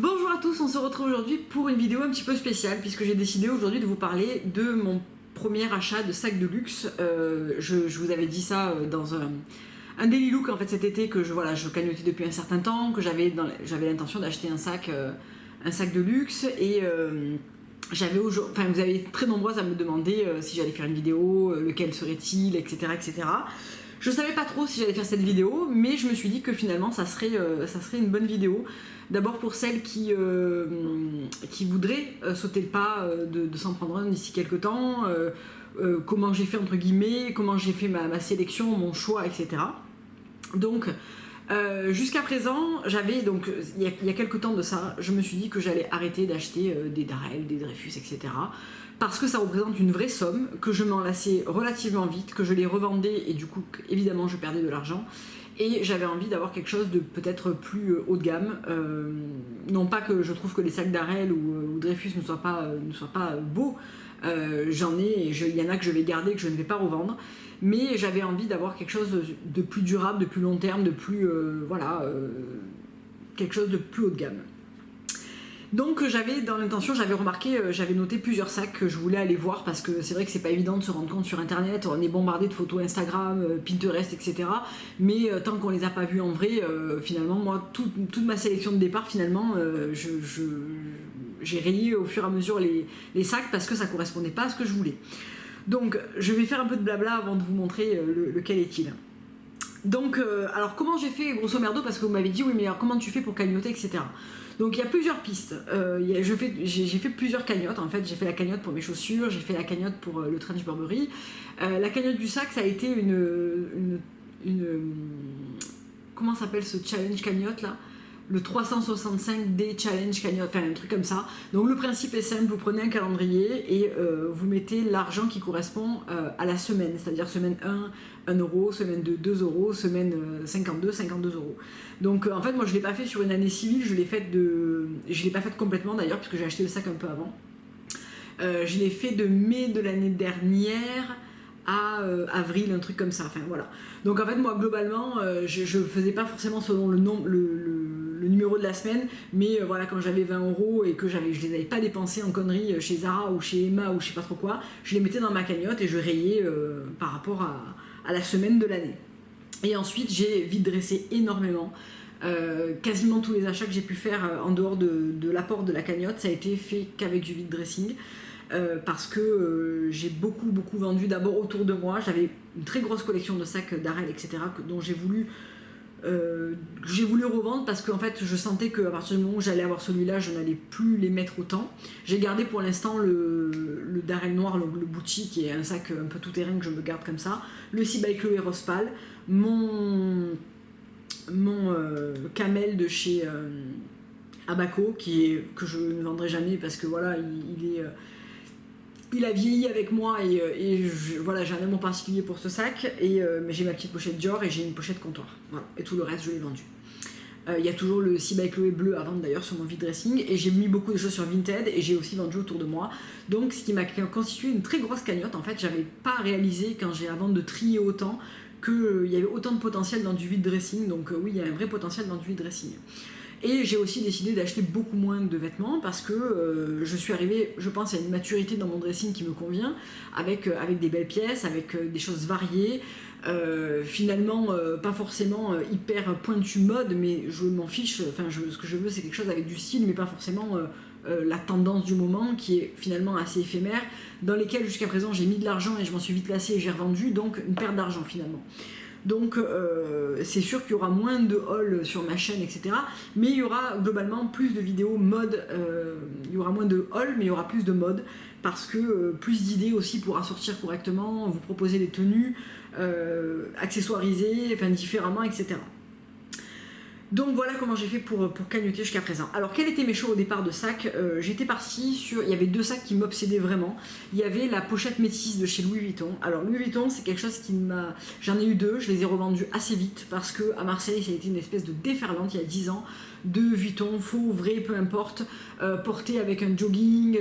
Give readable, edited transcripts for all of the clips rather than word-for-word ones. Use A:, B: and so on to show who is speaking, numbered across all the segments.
A: Bonjour à tous, on se retrouve aujourd'hui pour une vidéo un petit peu spéciale puisque j'ai décidé aujourd'hui de vous parler de mon premier achat de sac de luxe. Je vous avais dit ça dans un daily look en fait cet été que je cagnotais depuis un certain temps, que j'avais l'intention d'acheter un sac de luxe et vous avez été très nombreuses à me demander si j'allais faire une vidéo, lequel serait-il, etc., etc. Je savais pas trop si j'allais faire cette vidéo, mais je me suis dit que finalement ça serait une bonne vidéo. D'abord pour celles qui voudraient sauter le pas de s'en prendre un d'ici quelques temps, comment j'ai fait entre guillemets, comment j'ai fait ma sélection, mon choix, etc. Donc jusqu'à présent, il y a quelques temps de ça, je me suis dit que j'allais arrêter d'acheter des Darel, des Dreyfus, etc. Parce que ça représente une vraie somme, que je m'en lassais relativement vite, que je les revendais et du coup, évidemment, je perdais de l'argent. Et j'avais envie d'avoir quelque chose de peut-être plus haut de gamme. Non pas que je trouve que les sacs Darel ou Dreyfus ne soient pas beaux. J'en ai et il y en a que je vais garder, que je ne vais pas revendre. Mais j'avais envie d'avoir quelque chose de plus durable, de plus long terme, de plus... quelque chose de plus haut de gamme. Donc j'avais remarqué, j'avais noté plusieurs sacs que je voulais aller voir parce que c'est vrai que c'est pas évident de se rendre compte sur internet, on est bombardé de photos Instagram, Pinterest, etc. Mais tant qu'on les a pas vus en vrai, finalement moi toute ma sélection de départ finalement j'ai rayé au fur et à mesure les sacs parce que ça correspondait pas à ce que je voulais. Donc je vais faire un peu de blabla avant de vous montrer lequel est-il. Donc alors comment j'ai fait grosso merdo, parce que vous m'avez dit oui mais alors comment tu fais pour cagnoter, etc. Donc il y a plusieurs pistes. J'ai fait plusieurs cagnottes en fait. J'ai fait la cagnotte pour mes chaussures, j'ai fait la cagnotte pour le trench Burberry. La cagnotte du sac, ça a été une comment s'appelle ce challenge cagnotte là, le 365D challenge cagnotte, enfin un truc comme ça. Donc le principe est simple, vous prenez un calendrier et vous mettez l'argent qui correspond à la semaine, c'est-à-dire semaine 1, 1 euro, semaine 2, 2 euros, semaine 52, 52 euros. Donc en fait moi je ne l'ai pas fait sur une année civile, je l'ai pas faite complètement d'ailleurs puisque j'ai acheté le sac un peu avant. Je l'ai fait de mai de l'année dernière à avril, un truc comme ça, enfin voilà. Donc en fait moi globalement je faisais pas forcément selon le numéro de la semaine, mais voilà, quand j'avais 20 euros et que je les avais pas dépensés en conneries chez Zara ou chez Emma ou je sais pas trop quoi, je les mettais dans ma cagnotte et je rayais par rapport à la semaine de l'année. Et ensuite j'ai vite dressé énormément. Quasiment tous les achats que j'ai pu faire en dehors de l'apport de la cagnotte, ça a été fait qu'avec du vide dressing. Parce que j'ai beaucoup vendu d'abord autour de moi. J'avais une très grosse collection de sacs Darel, etc. dont j'ai voulu revendre parce qu'en fait je sentais qu'à partir du moment où j'allais avoir celui-là, je n'allais plus les mettre autant. J'ai gardé pour l'instant le Darel noir, le Bouchy, qui est un sac un peu tout terrain que je me garde comme ça, le C by Chloé rose pâle, mon camel de chez Abaco que je ne vendrai jamais parce que voilà, il a vieilli avec moi et voilà, j'ai un amour particulier pour ce sac, mais j'ai ma petite pochette Dior et j'ai une pochette comptoir. Voilà. Et tout le reste, je l'ai vendu. Il y a toujours le C by Chloé bleu à vendre d'ailleurs sur mon vide dressing et j'ai mis beaucoup de choses sur Vinted et j'ai aussi vendu autour de moi. Donc ce qui m'a constitué une très grosse cagnotte. En fait, j'avais pas réalisé quand j'ai avant de trier autant qu'il y avait autant de potentiel dans du vide dressing. Donc oui, il y a un vrai potentiel dans du vide dressing. Et j'ai aussi décidé d'acheter beaucoup moins de vêtements parce que je suis arrivée, je pense, à une maturité dans mon dressing qui me convient, avec des belles pièces, avec des choses variées, finalement pas forcément hyper pointu mode, mais je m'en fiche, ce que je veux c'est quelque chose avec du style, mais pas forcément la tendance du moment qui est finalement assez éphémère, dans lesquelles jusqu'à présent j'ai mis de l'argent et je m'en suis vite lassée et j'ai revendu, donc une perte d'argent finalement. Donc c'est sûr qu'il y aura moins de hauls sur ma chaîne, etc. Mais il y aura globalement plus de vidéos mode. Il y aura moins de hauls, mais il y aura plus de mode. Parce que plus d'idées aussi pour assortir correctement, vous proposer des tenues, accessoiriser, enfin différemment, etc. Donc voilà comment j'ai fait pour cagnoter jusqu'à présent. Alors quels étaient mes choix au départ de sacs? J'étais partie sur... Il y avait deux sacs qui m'obsédaient vraiment. Il y avait la pochette métisse de chez Louis Vuitton. Alors Louis Vuitton, c'est quelque chose qui m'a... J'en ai eu deux, je les ai revendus assez vite parce qu'à Marseille, ça a été une espèce de déferlante il y a 10 ans de Vuitton, faux, vrai, peu importe, porté avec un jogging,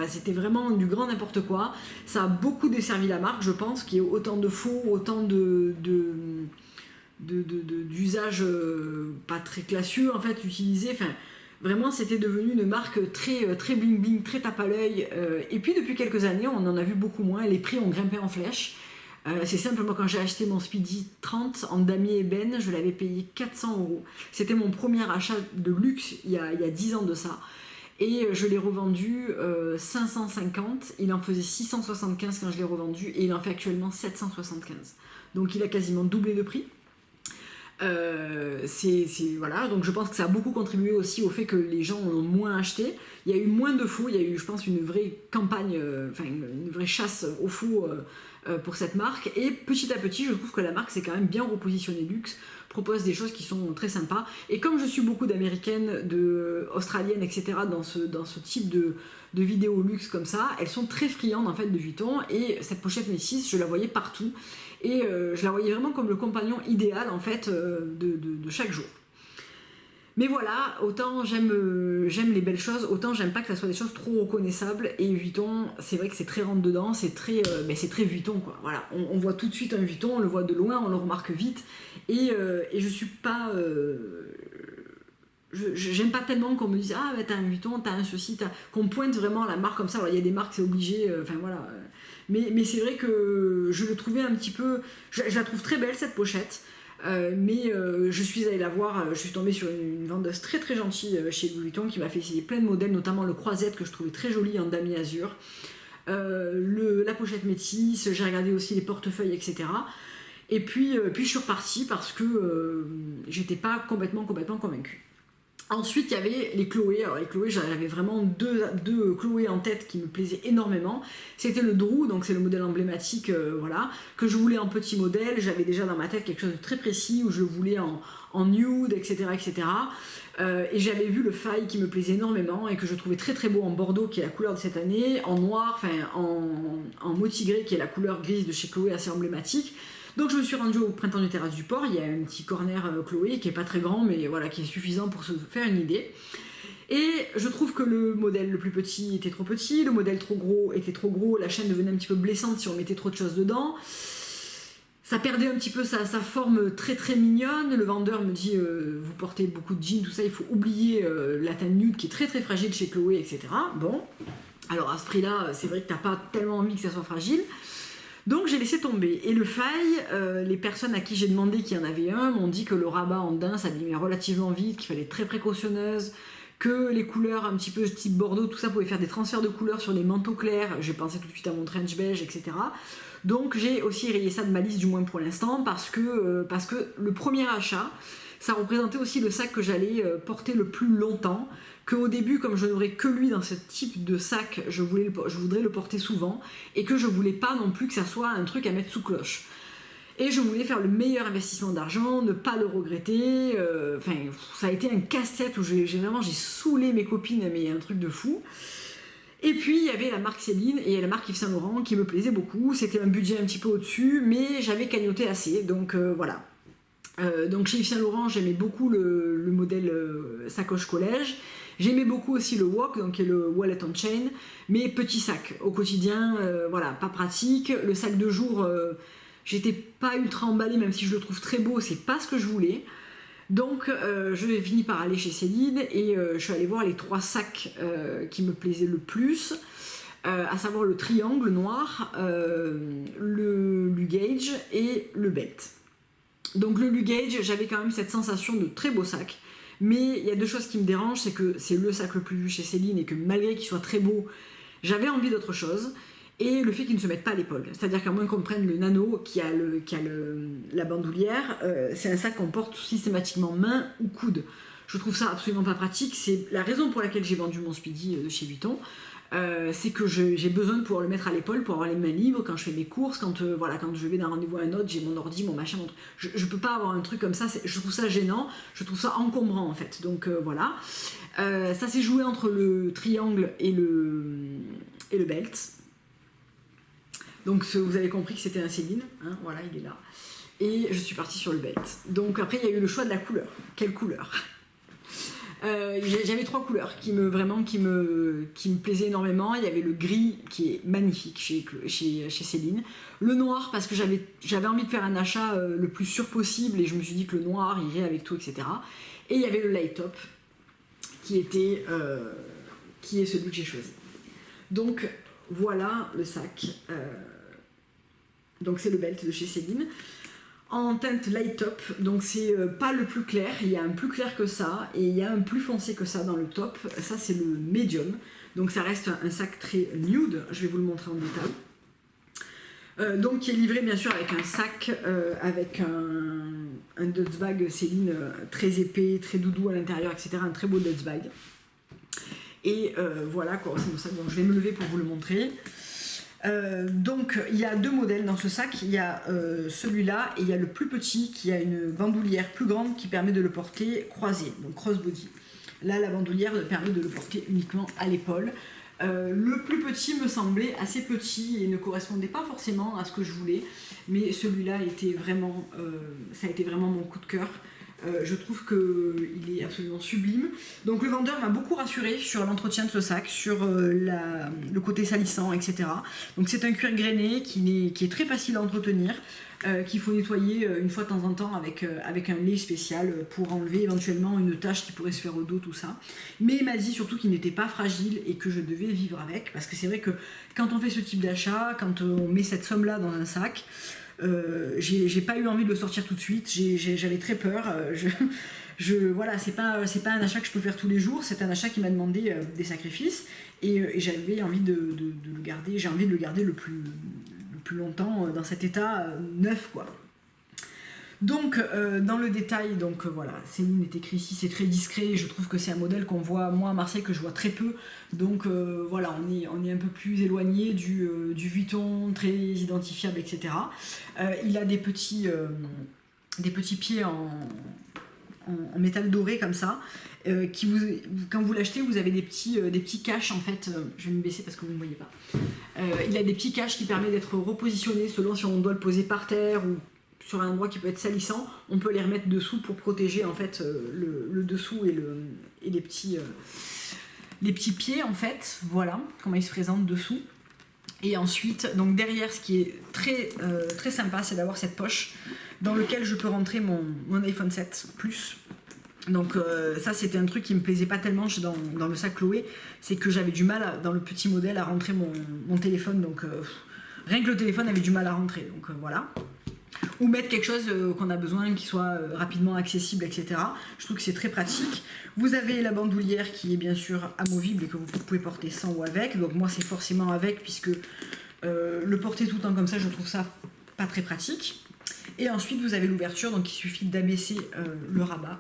A: c'était vraiment du grand n'importe quoi. Ça a beaucoup desservi la marque, je pense, qu'il y ait autant de faux, autant d'usages pas très classieux en fait utilisés. Enfin, Vraiment, c'était devenu une marque très bling bling, très tape à l'œil. Et puis depuis quelques années, on en a vu beaucoup moins. Les prix ont grimpé en flèche. C'est simple, moi quand j'ai acheté mon Speedy 30 en damier ébène, je l'avais payé 400 €. C'était mon premier achat de luxe il y a 10 ans de ça. Et je l'ai revendu 550, il en faisait 675 quand je l'ai revendu et il en fait actuellement 775. Donc il a quasiment doublé de prix. Voilà, donc je pense que ça a beaucoup contribué aussi au fait que les gens en ont moins acheté. Il y a eu moins de faux, il y a eu, je pense, une vraie campagne, une vraie chasse aux faux pour cette marque. Et petit à petit, je trouve que la marque s'est quand même bien repositionnée luxe, propose des choses qui sont très sympas. Et comme je suis beaucoup d'américaines, australiennes, etc. dans ce type de vidéos luxe comme ça, elles sont très friandes en fait de Vuitton. Et cette pochette Métis, je la voyais partout. Et je la voyais vraiment comme le compagnon idéal en fait de chaque jour. Mais voilà, autant j'aime les belles choses, autant j'aime pas que ça soit des choses trop reconnaissables. Et Vuitton, c'est vrai que c'est très rentre dedans, c'est très Vuitton quoi. Voilà, on voit tout de suite un Vuitton, on le voit de loin, on le remarque vite. Et je suis pas, j'aime pas tellement qu'on me dise ah bah, t'as un Vuitton, t'as un ceci, qu'on pointe vraiment la marque comme ça. Il y a des marques c'est obligé, voilà. Mais c'est vrai que je le trouvais un petit peu, je la trouve très belle cette pochette. Mais je suis allée la voir, je suis tombée sur une vendeuse très très gentille chez Louis Vuitton qui m'a fait essayer plein de modèles, notamment le croisette que je trouvais très joli en damier azur, la pochette métisse, j'ai regardé aussi les portefeuilles, etc. Et puis je suis repartie parce que j'étais pas complètement convaincue. Ensuite, il y avait les Chloé. Alors, les Chloé, j'avais vraiment deux Chloé en tête qui me plaisaient énormément. C'était le Drew, donc c'est le modèle emblématique, voilà, que je voulais en petit modèle. J'avais déjà dans ma tête quelque chose de très précis où je le voulais en nude, etc. etc. Et j'avais vu le Faille qui me plaisait énormément et que je trouvais très très beau en bordeaux, qui est la couleur de cette année, en noir, en motigré, qui est la couleur grise de chez Chloé, assez emblématique. Donc je me suis rendue au Printemps du Terrasse du Port, il y a un petit corner Chloé qui est pas très grand mais voilà qui est suffisant pour se faire une idée. Et je trouve que le modèle le plus petit était trop petit, le modèle trop gros était trop gros, la chaîne devenait un petit peu blessante si on mettait trop de choses dedans. Ça perdait un petit peu sa forme très très mignonne, le vendeur me dit vous portez beaucoup de jeans, tout ça, il faut oublier la teinte nude qui est très très fragile chez Chloé, etc. Bon, alors à ce prix-là, c'est vrai que t'as pas tellement envie que ça soit fragile. Donc j'ai laissé tomber. Et le Faille, les personnes à qui j'ai demandé qu'il y en avait un m'ont dit que le rabat en daim s'abîmait relativement vite, qu'il fallait être très précautionneuse, que les couleurs un petit peu type Bordeaux, tout ça pouvait faire des transferts de couleurs sur les manteaux clairs. J'ai pensé tout de suite à mon trench beige, etc. Donc j'ai aussi rayé ça de ma liste, du moins pour l'instant, parce que le premier achat, ça représentait aussi le sac que j'allais porter le plus longtemps. Qu'au début, comme je n'aurais que lui dans ce type de sac, je voudrais le porter souvent et que je voulais pas non plus que ça soit un truc à mettre sous cloche. Et je voulais faire le meilleur investissement d'argent, ne pas le regretter. Ça a été un casse-tête où j'ai saoulé mes copines, mais un truc de fou. Et puis il y avait la marque Céline et la marque Yves Saint Laurent qui me plaisait beaucoup. C'était un budget un petit peu au-dessus, mais j'avais cagnoté assez, donc voilà. Donc chez Yves Saint Laurent, j'aimais beaucoup le modèle sacoche collège. J'aimais beaucoup aussi le Wok, donc qui est le Wallet on Chain, mais petit sac au quotidien, voilà, pas pratique. Le sac de jour, j'étais pas ultra emballée, même si je le trouve très beau, c'est pas ce que je voulais. Donc je fini par aller chez Céline et je suis allée voir les 3 sacs qui me plaisaient le plus, à savoir le triangle noir, le luggage et le belt. Donc le luggage, j'avais quand même cette sensation de très beau sac. Mais il y a 2 choses qui me dérangent, c'est que c'est le sac le plus vu chez Céline et que malgré qu'il soit très beau, j'avais envie d'autre chose. Et le fait qu'il ne se mette pas à l'épaule. C'est-à-dire qu'à moins qu'on prenne le nano qui a la bandoulière, c'est un sac qu'on porte systématiquement main ou coude. Je trouve ça absolument pas pratique. C'est la raison pour laquelle j'ai vendu mon Speedy de chez Vuitton. C'est que j'ai besoin de pouvoir le mettre à l'épaule pour avoir les mains libres quand je fais mes courses, quand je vais d'un rendez-vous à un autre, j'ai mon ordi, mon machin, je peux pas avoir un truc comme ça, je trouve ça gênant, je trouve ça encombrant en fait, donc voilà. Ça s'est joué entre le triangle et le belt, donc vous avez compris que c'était un Céline, hein, voilà, il est là, et je suis partie sur le belt. Donc après il y a eu le choix de la couleur, quelle couleur? J'avais 3 couleurs qui me plaisaient énormément. Il y avait le gris qui est magnifique chez Céline, le noir parce que j'avais envie de faire un achat le plus sûr possible et je me suis dit que le noir irait avec tout, etc. Et il y avait le light top qui est celui que j'ai choisi. Donc voilà le sac. Donc c'est le belt de chez Céline. En teinte light top, donc c'est pas le plus clair, il y a un plus clair que ça et il y a un plus foncé que ça dans le top. Ça c'est le medium, donc ça reste un sac très nude, je vais vous le montrer en détail. Donc qui est livré bien sûr avec un sac, avec un Dutch bag Céline très épais, très doudou à l'intérieur, etc. Un très beau Dutch bag. Et voilà quoi, c'est mon sac, donc je vais me lever pour vous le montrer. Donc il y a deux modèles dans ce sac, il y a celui-là et il y a le plus petit qui a une bandoulière plus grande qui permet de le porter croisé, donc crossbody. Là la bandoulière permet de le porter uniquement à l'épaule. Le plus petit me semblait assez petit et ne correspondait pas forcément à ce que je voulais, mais celui-là était vraiment, ça a été vraiment mon coup de cœur. Je trouve qu'il est absolument sublime. Donc le vendeur m'a beaucoup rassuré sur l'entretien de ce sac, sur le côté salissant, etc. Donc c'est un cuir grainé qui est très facile à entretenir, qu'il faut nettoyer une fois de temps en temps avec un lait spécial pour enlever éventuellement une tache qui pourrait se faire au dos, tout ça. Mais il m'a dit surtout qu'il n'était pas fragile et que je devais vivre avec, parce que c'est vrai que quand on fait ce type d'achat, quand on met cette somme-là dans un sac, j'ai pas eu envie de le sortir tout de suite, j'avais très peur. Voilà, c'est pas un achat que je peux faire tous les jours, c'est un achat qui m'a demandé des sacrifices et j'avais envie de le garder, j'ai envie de le garder le plus longtemps dans cet état neuf quoi. Donc dans le détail, donc voilà, Céline est écrit ici, c'est très discret, je trouve que c'est un modèle qu'on voit, moi à Marseille, que je vois très peu, donc voilà, on est un peu plus éloigné du Vuitton, très identifiable, etc. Il a des petits pieds en métal doré comme ça, quand vous l'achetez, vous avez des petits caches en fait, je vais me baisser parce que vous ne me voyez pas. Il a des petits caches qui permettent d'être repositionnés selon si on doit le poser par terre ou sur un endroit qui peut être salissant, on peut les remettre dessous pour protéger en fait le dessous et les petits pieds en fait. Voilà comment ils se présentent dessous. Et ensuite, donc derrière, ce qui est très sympa, c'est d'avoir cette poche dans laquelle je peux rentrer mon iPhone 7 Plus. Donc ça c'était un truc qui me plaisait pas tellement dans le sac Chloé, c'est que j'avais du mal dans le petit modèle à rentrer mon téléphone, donc rien que le téléphone avait du mal à rentrer, donc voilà. Ou mettre quelque chose qu'on a besoin, qui soit rapidement accessible, etc. Je trouve que c'est très pratique. Vous avez la bandoulière qui est bien sûr amovible et que vous pouvez porter sans ou avec. Donc moi c'est forcément avec, puisque le porter tout le temps comme ça, je trouve ça pas très pratique. Et ensuite vous avez l'ouverture, donc il suffit d'abaisser le rabat.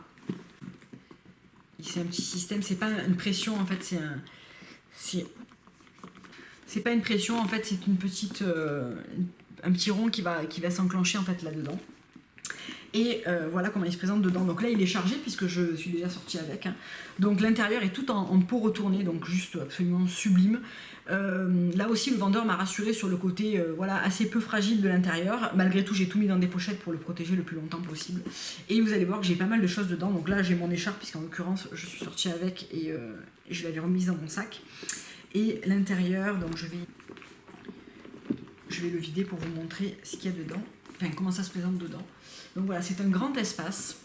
A: C'est un petit système, c'est pas une pression en fait, c'est pas une pression en fait, c'est une petite... un petit rond qui va s'enclencher en fait là-dedans. Et voilà comment il se présente dedans. Donc là il est chargé puisque je suis déjà sortie avec. Donc l'intérieur est tout en peau retournée, donc juste absolument sublime. Là aussi le vendeur m'a rassuré sur le côté voilà, assez peu fragile de l'intérieur. Malgré tout j'ai tout mis dans des pochettes pour le protéger le plus longtemps possible. Et vous allez voir que j'ai pas mal de choses dedans. Donc là j'ai mon écharpe puisqu'en l'occurrence je suis sortie avec et je l'avais remise dans mon sac. Et l'intérieur, donc je vais le vider pour vous montrer ce qu'il y a dedans, enfin comment ça se présente dedans. Donc voilà, c'est un grand espace,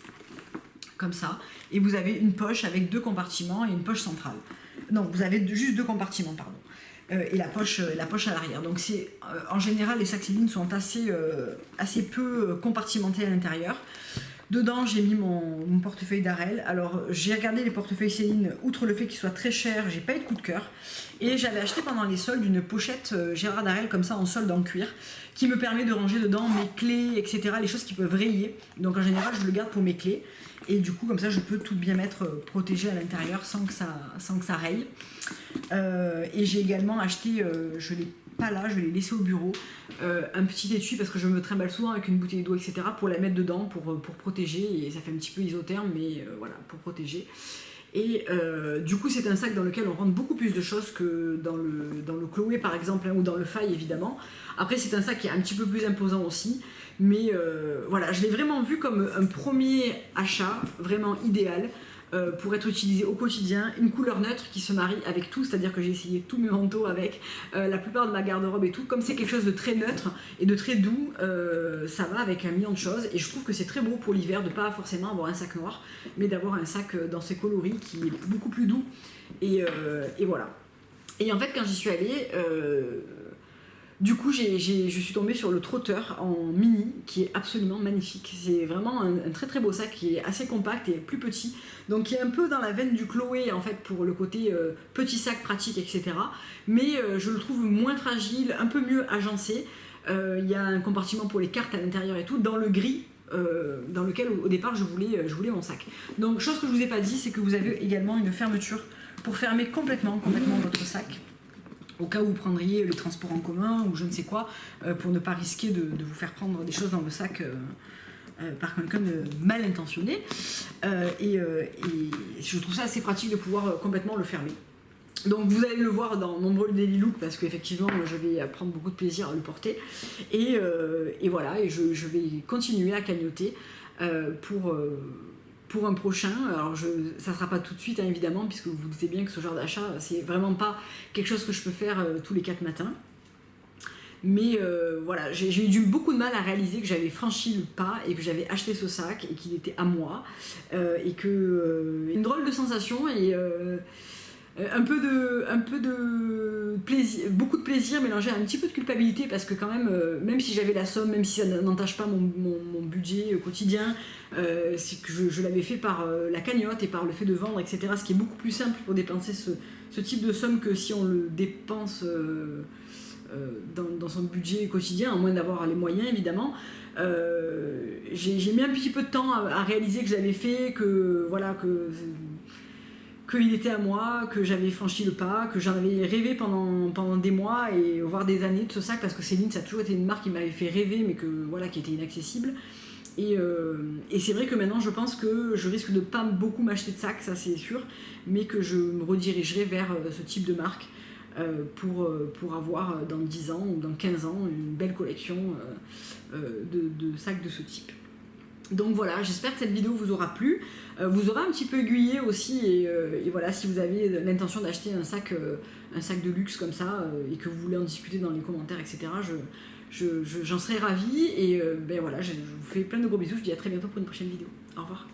A: comme ça, et vous avez une poche avec deux compartiments et une poche centrale. Non, vous avez juste deux compartiments, pardon. Et la poche à l'arrière. Donc c'est, en général, les sacs Céline sont assez peu compartimentés à l'intérieur. Dedans, j'ai mis mon portefeuille d'Arel. Alors, j'ai regardé les portefeuilles Céline, outre le fait qu'ils soient très chers, j'ai pas eu de coup de cœur. Et j'avais acheté pendant les soldes une pochette Gérard Darel, comme ça, en solde en cuir, qui me permet de ranger dedans mes clés, etc., les choses qui peuvent rayer. Donc, en général, je le garde pour mes clés. Et du coup, comme ça, je peux tout bien mettre protégé à l'intérieur sans que ça raye. Et j'ai également acheté, je l'ai pas là, je l'ai laissé au bureau, un petit étui parce que je me trimballe souvent avec une bouteille d'eau, etc., pour la mettre dedans, pour protéger, et ça fait un petit peu isotherme, mais voilà, pour protéger. Et du coup c'est un sac dans lequel on rentre beaucoup plus de choses que dans le Chloé par exemple, hein, ou dans le Faille évidemment. Après c'est un sac qui est un petit peu plus imposant aussi, mais voilà, je l'ai vraiment vu comme un premier achat vraiment idéal. pour être utilisé au quotidien, une couleur neutre qui se marie avec tout, c'est-à-dire que j'ai essayé tous mes manteaux avec, la plupart de ma garde-robe et tout, comme c'est quelque chose de très neutre et de très doux, ça va avec un million de choses, et je trouve que c'est très beau pour l'hiver de pas forcément avoir un sac noir, mais d'avoir un sac dans ses coloris qui est beaucoup plus doux, et voilà. Et en fait, quand j'y suis allée, du coup, je suis tombée sur le trotteur en mini, qui est absolument magnifique. C'est vraiment un très très beau sac qui est assez compact et plus petit, donc qui est un peu dans la veine du Chloé en fait pour le côté petit sac pratique, etc. Mais je le trouve moins fragile, un peu mieux agencé. Il y a un compartiment pour les cartes à l'intérieur et tout, dans le gris. Dans lequel au départ je voulais mon sac. Donc chose que je vous ai pas dit, c'est que vous avez également une fermeture pour fermer complètement votre sac, au cas où vous prendriez les transports en commun ou je ne sais quoi, pour ne pas risquer de vous faire prendre des choses dans le sac par quelqu'un de mal intentionné. Et je trouve ça assez pratique de pouvoir complètement le fermer. Donc vous allez le voir dans nombreux daily looks, parce qu'effectivement je vais prendre beaucoup de plaisir à le porter, et voilà, et je vais continuer à cagnoter pour un prochain. Alors ça sera pas tout de suite hein, évidemment, puisque vous vous doutez bien que ce genre d'achat c'est vraiment pas quelque chose que je peux faire tous les 4 matins. Mais voilà, j'ai eu beaucoup de mal à réaliser que j'avais franchi le pas et que j'avais acheté ce sac et qu'il était à moi, et que une drôle de sensation, et un peu de plaisir, beaucoup de plaisir mélangé à un petit peu de culpabilité, parce que quand même, même si j'avais la somme, même si ça n'entache pas mon budget quotidien, c'est que je l'avais fait par la cagnotte et par le fait de vendre, etc. Ce qui est beaucoup plus simple pour dépenser ce type de somme que si on le dépense dans son budget quotidien, à moins d'avoir les moyens évidemment. J'ai mis un petit peu de temps à réaliser que j'avais fait, que voilà, qu'il était à moi, que j'avais franchi le pas, que j'en avais rêvé pendant des mois et voire des années de ce sac, parce que Céline, ça a toujours été une marque qui m'avait fait rêver, mais voilà, qui était inaccessible. Et c'est vrai que maintenant je pense que je risque de pas beaucoup m'acheter de sacs, ça c'est sûr, mais que je me redirigerai vers ce type de marque pour avoir dans 10 ans ou dans 15 ans une belle collection de sacs de ce type. Donc voilà, j'espère que cette vidéo vous aura plu, vous aura un petit peu aiguillé aussi, et voilà, si vous avez l'intention d'acheter un sac de luxe comme ça, et que vous voulez en discuter dans les commentaires, etc., j'en serais ravie, et ben voilà, je vous fais plein de gros bisous, je vous dis à très bientôt pour une prochaine vidéo. Au revoir.